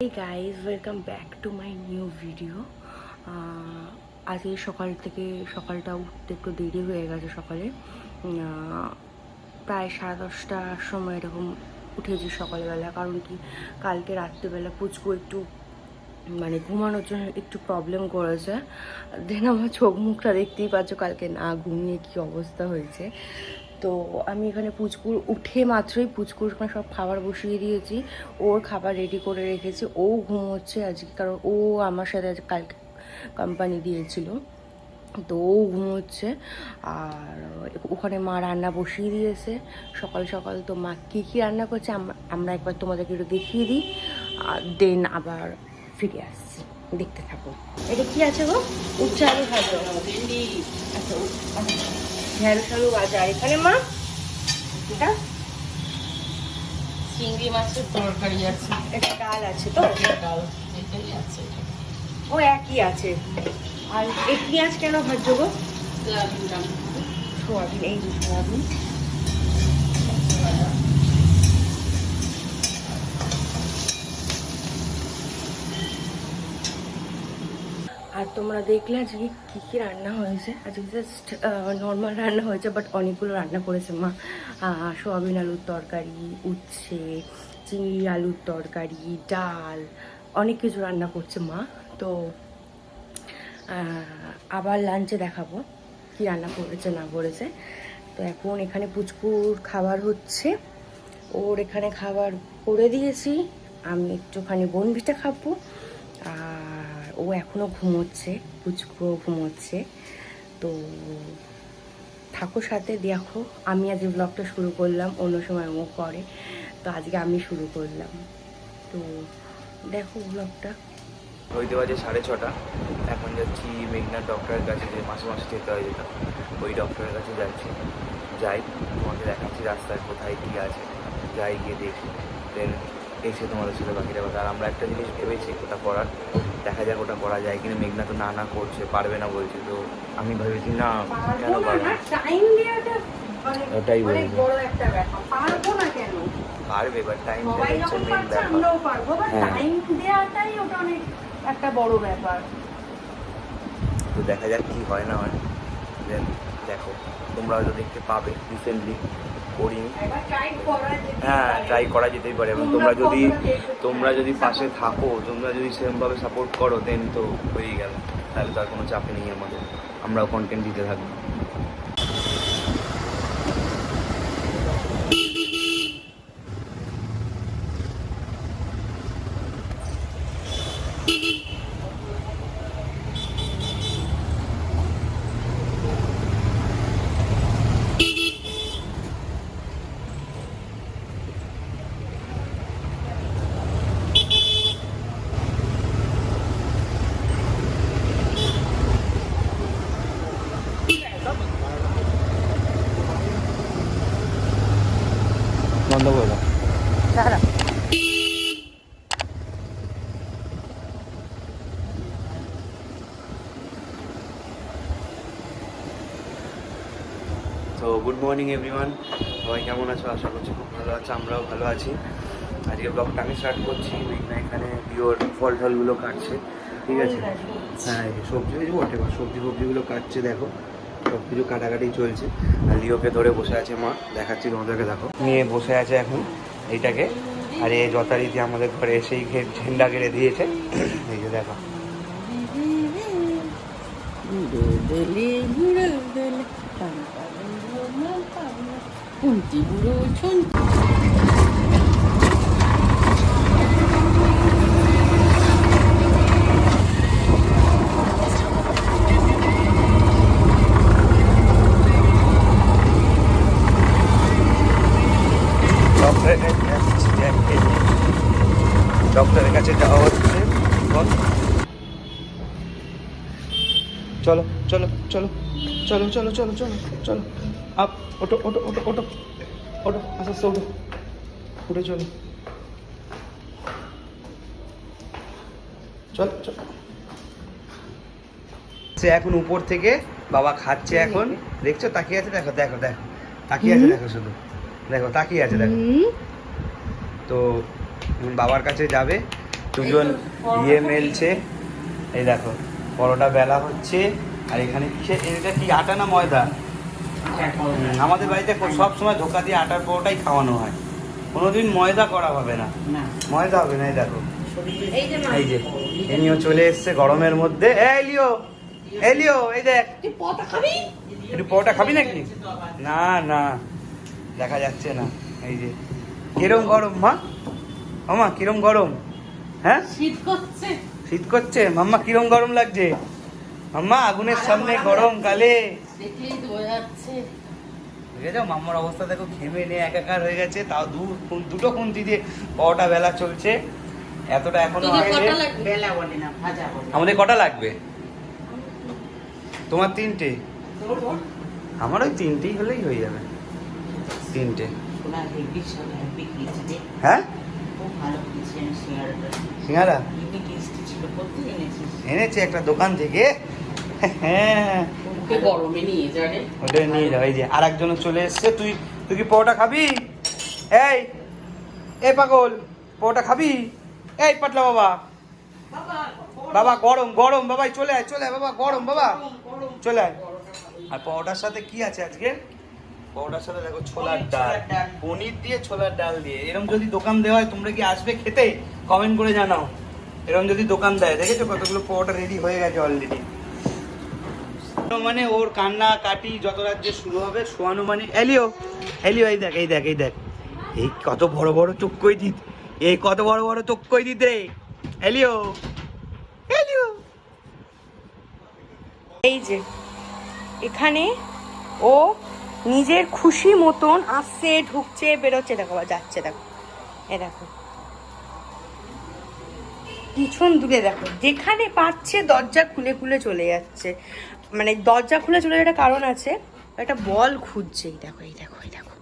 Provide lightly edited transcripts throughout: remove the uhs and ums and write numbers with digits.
Hey guys, welcome back to my new video. আজকে সকালটা উঠতে একটু দেরি হয়ে গেছে। সকালে প্রায় 10:30টার সময় এরকম উঠেছি সকালবেলা। কারণ কি কালকে রাত্রেবেলা পুচকু একটু ঘুমানোর জন্য একটু প্রবলেম করেছে। দেন আমার চোখ মুখটা দেখতেই পাচ্ছ কালকে না ঘুমিয়ে কী অবস্থা হয়েছে। তো আমি এখানে পুচকুর উঠে মাত্রই পুচকুর সব খাবার বসিয়ে দিয়েছি, ওর খাবার রেডি করে রেখেছি। ও ঘুমোচ্ছে আজকে, কারণ ও আমার সাথে আজ কালকে কোম্পানি দিয়েছিল, তো ও ঘুমোচ্ছে। আর ওখানে মা রান্না বসিয়ে দিয়েছে সকাল সকাল। তো মা কী কী রান্না করছে আমরা একবার তোমাদেরকে একটু দেখিয়ে দিই, আর দেন আবার ফিরে আসছি, দেখতে থাকো। এটা কি আছে গো? উচ্ছে আলু ভাজা, আচ্ছা ঢেঁড়স আলু ভাজা। এখানে মা এটা চিংড়ি মাছের তরকারি আছে, এটা ডাল আছে, তো ডাল এটাই আছে। ও একই আছে। আর এই পেঁয়াজ কেন ভাজছো গো? সোয়াবিন, এই যে সোয়াবিন। আর তোমরা দেখলে আজকে কী কী রান্না হয়েছে। আজকে জাস্ট নর্মাল রান্না হয়েছে, বাট অনেকগুলো রান্না করেছে মা। সোয়াবিন আলুর তরকারি, উচ্ছে, চিংড়ি আলুর তরকারি, ডাল, অনেক কিছু রান্না করছে মা। তো আবার লাঞ্চে দেখাবো কি রান্না করেছে না করেছে। তো এখন এখানে পুচকুর খাবার হচ্ছে, ওর এখানে খাবার করে দিয়েছি। আমি একটুখানি বোনভিটা খাবো। আর ও এখনও ঘুমোচ্ছে, পুচকুও ঘুমোচ্ছে। তো থাকো সাথে, দেখো। আমি আজকে ব্লগটা শুরু করলাম, অন্য সময় ও করে, তো আজকে আমি শুরু করলাম। তো দেখো ব্লগটা। হইতে বাজে 6:30। এখন যাচ্ছি মেঘনার ডক্টরের কাছে, যে মাসে মাসে যেতে হয় যেটা, ওই ডক্টরের কাছে যাচ্ছি। যাই, তোমাকে দেখাচ্ছি রাস্তায় কোথায় কী আছে, যাই গিয়ে দেখি, দেন এসে তোমাদের সাথে বাকিটা কথা। আর আমরা একটা জিনিস ভেবেছি ওটা করার, দেখা যাক ওটা করা যায় কিনা। মেঘনা তো না করছে, পারবে না বলছে। তো আমি ভেবেছি না, কেন পারবে না, ওটাই বলছি। পারবে, বাট টাইম হচ্ছে মেন ব্যাপার। একটা বড় ব্যাপার। তো দেখা যাক কি হয় না হয়। দেন দেখো, তোমরা হয়তো দেখতে পাবে রিসেন্টলি করিনি। হ্যাঁ, ট্রাই করা যেতেই পারে। এবং তোমরা যদি পাশে থাকো, তোমরা যদি সেরকমভাবে সাপোর্ট করো, দেন তো হয়েই গেল। তাহলে তো আর কোনো চাপে নেই আমাদের, আমরাও কন্টেন্ট দিতে থাকবো। বন্ধ করে দাও। দাঁড়া। তো গুড মর্নিং এভরিওয়ান, সবাই কেমন আছো? আশা করছি খুব ভালো আছে, আমরাও ভালো আছি। আজকে ব্লগটা আমি স্টার্ট করছি। মেঘনা এখানে পিওর ফল টলগুলো কাটছে, ঠিক আছে? হ্যাঁ, এই সবজি ওঠে, সবজিগুলো কাটছে, দেখো সব কিছু কাটাকাটি চলছে। আর লিওকে ধরে বসে আছে মা, দেখাচ্ছি তোমাদেরকে, দেখো নিয়ে বসে আছে এখন এইটাকে। আর এই যথারীতি আমাদের ঘরে এসেই ঝেন্ডা কেড়ে দিয়েছে, এই যে দেখো। ডক্টরের কাছে যাওয়া হচ্ছে। চলো চলো চলো চলো চলো চলো চলো চলো, আপ ওটো ওটো ওটো ওটো ওটো, আস্তে আস্তে ওটো, উঠে চলো, চল চল। সে এখন উপর থেকে বাবা খাচ্ছে এখন, দেখছো? তাকিয়ে আছে, দেখো দেখো দেখো, তাকিয়ে আছে, দেখো শুধু দেখো, তাকিয়ে আছে, দেখো। তো বাবার কাছে যাবে, দুজন ইয়ে মেলছে। এই দেখো পরোটা বেলা হচ্ছে। আর এখানে কিসের, এটা কি আটা না ময়দা? আমাদের বাড়িতে সব সময় ধোকা দিয়ে আটার পরোটাই খাওয়ানো হয়, কোনোদিন ময়দা করা হবে না, ময়দা হবে না। এই দেখো এই যে এনিও চলে এসছে গরমের মধ্যে। এলিও এলিও এই দেখ, একটু পরোটা খাবি নাকি? না না দেখা যাচ্ছে না। এই যে কিরম গরম মা, মামা কিরম গরম? হ্যাঁ শীত করছে, শীত করছে মাম্মা, কিরম গরম লাগছে মাম্মা? আগুনের সামনে গরম কালে দেখলেই তো বোঝা যাচ্ছে। বুঝে যাও মাম্মার অবস্থা দেখো, ঘেমে নিয়ে একাকার হয়ে গেছে। তাও দুটো খুন্তি দিয়ে পরোটা বেলা চলছে, এতটা এখনো তোদের আছে। কটা লাগবে? বেলা বলে না, ভাজা বলে। আমাদের কটা লাগবে? তোমার 3টে, আমার ওই 3টেই হলেই হয়ে যাবে। 3টে। হ্যাঁ সিঙ্গারা এনেছে একটা দোকান থেকে। হ্যাঁ গরমে নিয়ে যাবে, ওটা নিয়ে যাও। এই যে আর একজনও চলে এসছে। তুই তুই কি পরোটা খাবি? এই এ পাগল, পরোটা খাবি? এই পাতলা বাবা, বাবা গরম গরম, বাবাই চলে আয় চলে আয় বাবা, গরম বাবা চলে আয়। আর পরোটার সাথে কি আছে আজকে? পরোটার সাথে দেখো ছোলার ডাল, পনির দিয়ে ছোলার ডাল দিয়ে। এরকম যদি দোকান দেওয়া হয় তোমরা কি আসবে খেতে? কমেন্ট করে জানাও। এরকম যদি দোকান দেয়, দেখেছো কতগুলো পরোটা রেডি হয়ে গেছে অলরেডি। মানে ওর কান্না কাটি যত রাজ্যে শুরু হবে, শোয়ানো মানে এলিও এলিও এই দেখ এই দেখ এই দেখ, এই কত বড় বড় চোখ কই দিত, এই কত বড় বড় চোখ কই দিত রে এলিও এলিও। এই যে এখানে ও নিজের খুশি মতন আসছে, ঢুকছে, বেরোচ্ছে, দেখো আবার যাচ্ছে, দেখো এ দেখো পিছন দূরে দেখো, যেখানে পাচ্ছে দরজা খুলে খুলে চলে যাচ্ছে। মানে দরজা খুলে চলে যাওয়ার কারণ আছে, একটা বল খুঁজছে। এই দেখো এই দেখো এই দেখো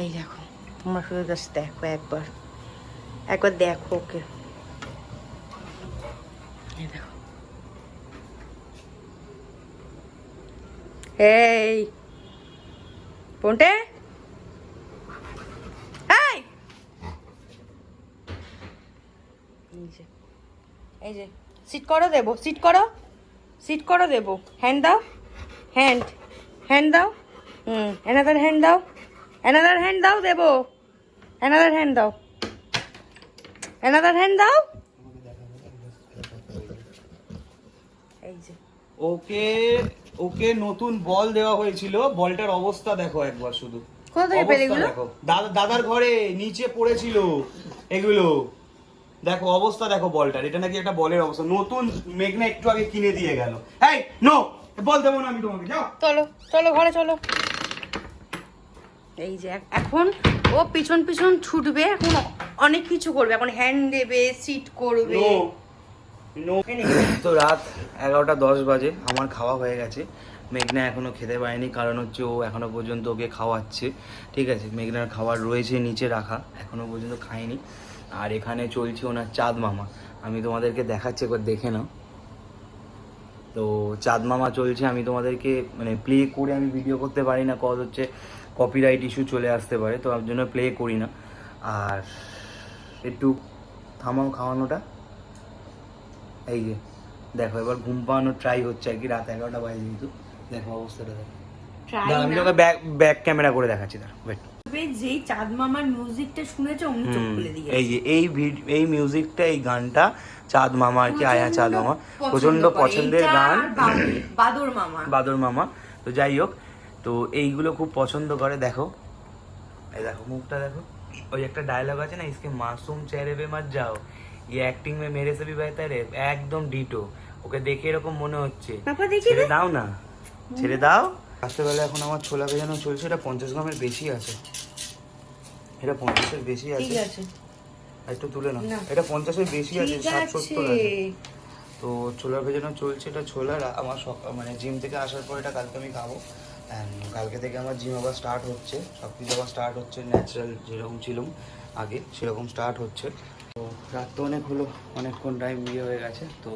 এই দেখো, তোমরা শুধু জাস্ট দেখো, একবার একবার দেখো ওকে, এই দেখো। এই পন্টে, এই এই যে সিট করো দেবো, সিট করো, সিট করো দেবো, হ্যান্ড দাও, হ্যান্ড হ্যান্ড দাও, অ্যানাদার হ্যান্ড দাও, অ্যানাদার হ্যান্ড দাও দেবো, অ্যানাদার হ্যান্ড দাও, অ্যানাদার হ্যান্ড দাও। এই যে ওকে ওকে নতুন বল দেওয়া হয়েছিল, বলটার অবস্থা দেখো একবার শুধু। কোথা থেকে পেলে এগুলো? দেখো দাদার ঘরে নিচে পড়েছিল এগুলো, দেখো অবস্থা দেখো বলটার। এটা নাকি একটা বলের অবস্থা, নতুন মেঘনা একটু আগে কিনে দিয়ে গেল। এই নো বল দেবো না আমি তোমাকে, যাও। চলো চলো ঘরে চলো। এই যে এখন ও পিছন পিছন ছুটবে, এখন অনেক কিছু করবে, এখন হ্যান্ড দেবে, সিট করবে। তো রাত 11:10 বাজে, আমার খাওয়া হয়ে গেছে। মেঘনা এখনো খেতে পারেনি, কারণ হচ্ছে ও এখনো পর্যন্ত ওকে খাওয়াচ্ছে। ঠিক আছে, মেঘনার খাবার রয়েছে নিচে রাখা, এখনো পর্যন্ত খায়নি। আর এখানে চলছে ওনার চাঁদ মামা, আমি তোমাদেরকে দেখাচ্ছি, একবার দেখে নাও। তো চাঁদ মামা চলছে, আমি তোমাদেরকে মানে প্লে করে আমি ভিডিও করতে পারি না, কজ হচ্ছে কপিরাইট ইস্যু চলে আসতে পারে, তো তার জন্য প্লে করি না। আর একটু থামাও খাওয়ানোটা। এই যে দেখো এবার ঘুম পাওয়ানোর ট্রাই হচ্ছে আর কি, রাত 11টা বাজে যেহেতু। দেখো অবস্থাটা দেখো, আমি তোকে ব্যাক ক্যামেরা করে দেখাচ্ছি, দাঁড়া ওয়েট। যেই চাঁদ মামার মিউজিকটা শুনেছো অমনি চোখ খুলে দিয়ে, এই যে এই মিউজিকটা, এই গানটা চাঁদ মামা আর কি, আয়া চাঁদ মামা প্রচন্ড পছন্দের গান, বাদর মামা। তো যাই হোক, তো এইগুলো খুব পছন্দ করে। দেখো এই দেখো মুখটা দেখো, ওই একটা ডায়লগ আছে না, ইসকে মাসুম চেহারে পে মত যাও, ये एक्टिंग में मेरे से भी बेहतर है, একদম ডিটো। ওকে দেখে এরকম মনে হচ্ছে, ছেড়ে দাও না, ছেড়ে দাও। রাত্রেবেলা এখন আমার ছোলা ভেজানো চলছে, এটা 50 গ্রামের বেশি আছে, এটা 50-এর বেশি আছে। ঠিক আছে একটু তুলে না, এটা 50-এর বেশি আছে, 60-70 আছে। তো ছোলা ভেজানো চলছে, এটা ছোলার আমার মানে জিম থেকে আসার পর এটা কালকে আমি খাবো। কালকে থেকে আমার জিম আবার স্টার্ট হচ্ছে, সব কিছু আবার স্টার্ট হচ্ছে, ন্যাচারাল যেরকম ছিলাম আগে সেরকম স্টার্ট হচ্ছে। তো রাত তো অনেক হলো, অনেকক্ষণ টাইম ইয়ে হয়ে গেছে, তো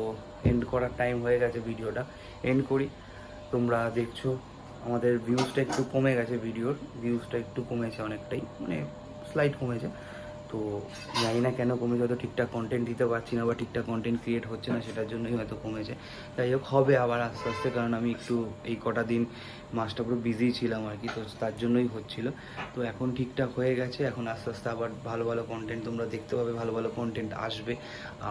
এন্ড করার টাইম হয়ে গেছে, ভিডিওটা এন্ড করি। তোমরা দেখছো আমাদের ভিউজটা একটু কমে গেছে, ভিডিওর ভিউজটা একটু কমেছে অনেকটাই, মানে স্লাইড কমেছে। তো জানি না কেন কমেছে, হয়তো ঠিকঠাক কন্টেন্ট দিতে পারছি না বা ঠিকঠাক কন্টেন্ট ক্রিয়েট হচ্ছে না, সেটার জন্যই হয়তো কমেছে। যাই হোক, হবে আবার আস্তে আস্তে, কারণ আমি একটু এই কটা দিন মাসটা পুরো বিজি ছিলাম আর কি, তো তার জন্যই হচ্ছিল। তো এখন ঠিকঠাক হয়ে গেছে, এখন আস্তে আস্তে আবার ভালো ভালো কন্টেন্ট তোমরা দেখতে পাবে, ভালো ভালো কন্টেন্ট আসবে।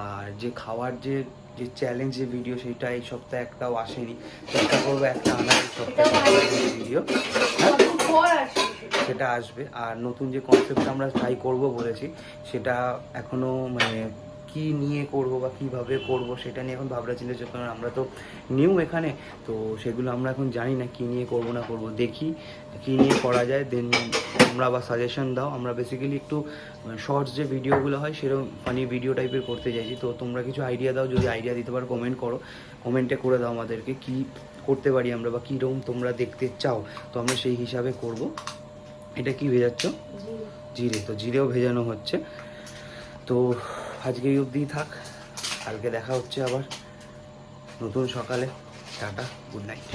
আর যে খাওয়ার যে যে চ্যালেঞ্জের ভিডিও, সেটা এই সপ্তাহে একটাও আসেনি, চেষ্টা করবো একটা আনার এই সপ্তাহে ভিডিও, সেটা আসবে। আর নতুন যে কনসেপ্টটা আমরা ট্রাই করব বলেছি, সেটা এখনও মানে কি নিয়ে করব বা কিভাবে করব সেটা নিয়ে এখন ভাবনা চিন্তা চলছে, কারণ আমরা তো নিউ এখানে, তো সেগুলো আমরা এখন জানি না কি নিয়ে করব না করব। দেখি কি নিয়ে করা যায়, দেন তোমরা আবার সাজেশন দাও। আমরা বেসিক্যালি একটু শর্টস যে ভিডিওগুলো হয় সেরকম ফানি ভিডিও টাইপের করতে চাইছি, তো তোমরা কিছু আইডিয়া দাও, যদি আইডিয়া দিতে পারো কমেন্ট করো, কমেন্টে করে দাও আমাদেরকে কি করতে পারি আমরা বা কীরকম তোমরা দেখতে চাও, তো আমরা সেই হিসাবে করব। এটা কি ভেজাচ্ছ? জিরে। তো জিরেও ভেজানো হচ্ছে। তো আজকে এই অবধিই থাক, কালকে দেখা হচ্ছে আবার নতুন সকালে। Tata, good night.